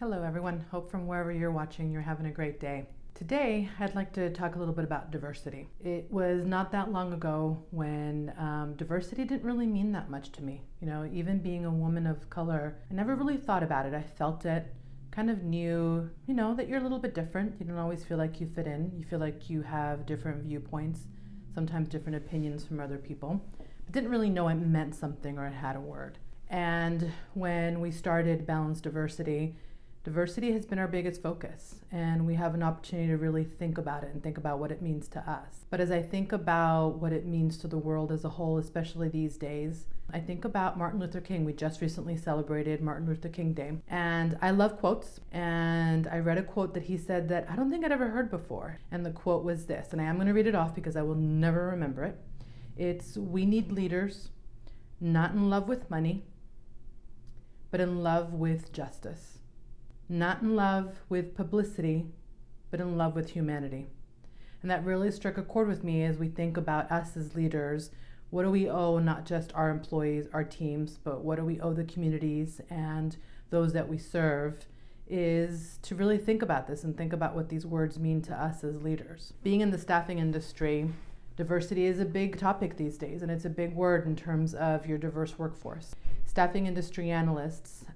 Hello everyone, hope from wherever you're watching you're having a great day. Today I'd like to talk a little bit about diversity. It was not that long ago when diversity didn't really mean that much to me. Even being a woman of color, I never really thought about it. I felt it, kind of knew, that you're a little bit different. You don't always feel like you fit in. You feel like you have different viewpoints, sometimes different opinions from other people. But didn't really know it meant something or it had a word. And when we started Balanced Diversity, diversity has been our biggest focus, and we have an opportunity to really think about it and think about what it means to us. But as I think about what it means to the world as a whole, especially these days, I think about Martin Luther King. We just recently celebrated Martin Luther King Day, and I love quotes, and I read a quote that he said that I don't think I'd ever heard before, and the quote was this, and I am going to read it off because I will never remember it. It's, "We need leaders, not in love with money, but in love with justice. Not in love with publicity, but in love with humanity." And that really struck a chord with me as we think about us as leaders. What do we owe not just our employees, our teams, but what do we owe the communities and those that we serve, is to really think about this and think about what these words mean to us as leaders. Being in the staffing industry, diversity is a big topic these days, and it's a big word in terms of your diverse workforce. Staffing industry analysts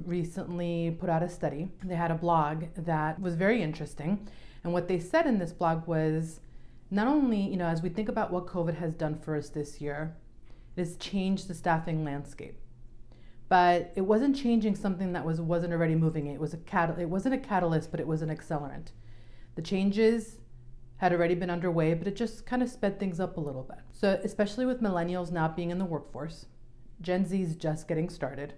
recently put out a study. They had a blog that was very interesting. And what they said in this blog was, not only, as we think about what COVID has done for us this year, it has changed the staffing landscape. But it wasn't changing something that wasn't already moving. It wasn't a catalyst, but it was an accelerant. The changes had already been underway, but it just kind of sped things up a little bit. So especially with millennials not being in the workforce, Gen Z is just getting started.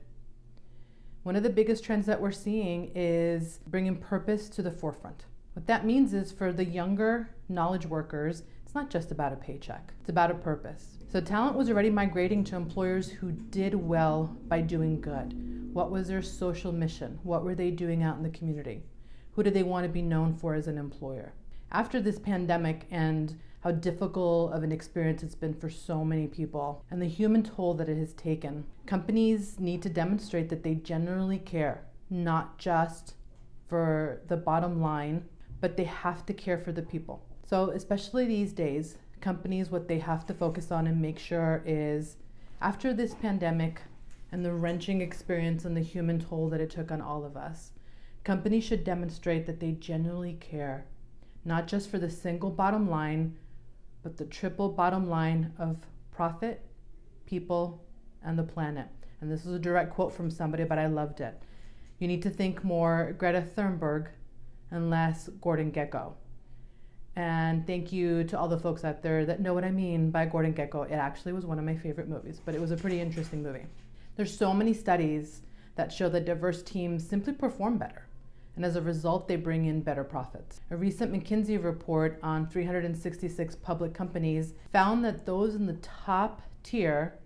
One of the biggest trends that we're seeing is bringing purpose to the forefront. What that means is for the younger knowledge workers, it's not just about a paycheck, it's about a purpose. So talent was already migrating to employers who did well by doing good. What was their social mission? What were they doing out in the community? Who did they want to be known for as an employer? After this pandemic and how difficult of an experience it's been for so many people and the human toll that it has taken, companies need to demonstrate that they genuinely care, not just for the bottom line, but they have to care for the people. So especially these days, companies, what they have to focus on and make sure is, after this pandemic and the wrenching experience and the human toll that it took on all of us, companies should demonstrate that they genuinely care, not just for the single bottom line, but the triple bottom line of profit, people, and the planet. And this is a direct quote from somebody, but I loved it. You need to think more Greta Thunberg and less Gordon Gekko. And thank you to all the folks out there that know what I mean by Gordon Gekko. It actually was one of my favorite movies, but it was a pretty interesting movie. There's so many studies that show that diverse teams simply perform better, and as a result, they bring in better profits. A recent McKinsey report on 366 public companies found that those in the top tier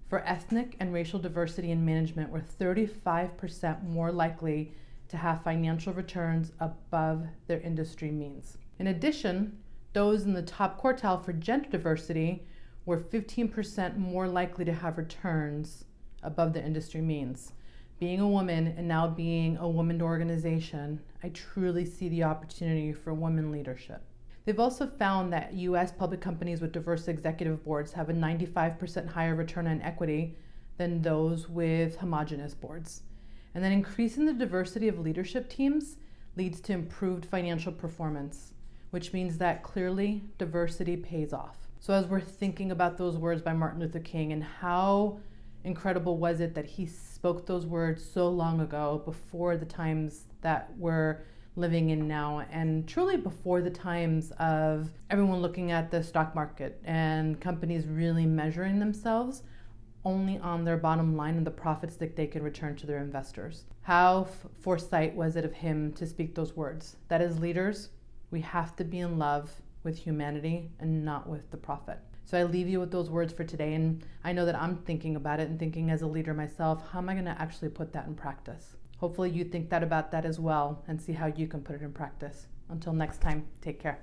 for ethnic and racial diversity in management were 35% more likely to have financial returns above their industry means. In addition, those in the top quartile for gender diversity were 15% more likely to have returns above their industry means. Being a woman and now being a woman organization, I truly see the opportunity for women leadership. They've also found that U.S. public companies with diverse executive boards have a 95% higher return on equity than those with homogeneous boards. And then increasing the diversity of leadership teams leads to improved financial performance, which means that clearly diversity pays off. So as we're thinking about those words by Martin Luther King and how incredible was it that he spoke those words so long ago, before the times that we're living in now, and truly before the times of everyone looking at the stock market and companies really measuring themselves only on their bottom line and the profits that they can return to their investors. How foresight was it of him to speak those words? That as leaders, we have to be in love with humanity and not with the profit. So I leave you with those words for today, and I know that I'm thinking about it and thinking as a leader myself, how am I going to actually put that in practice? Hopefully you think that about that as well and see how you can put it in practice. Until next time, take care.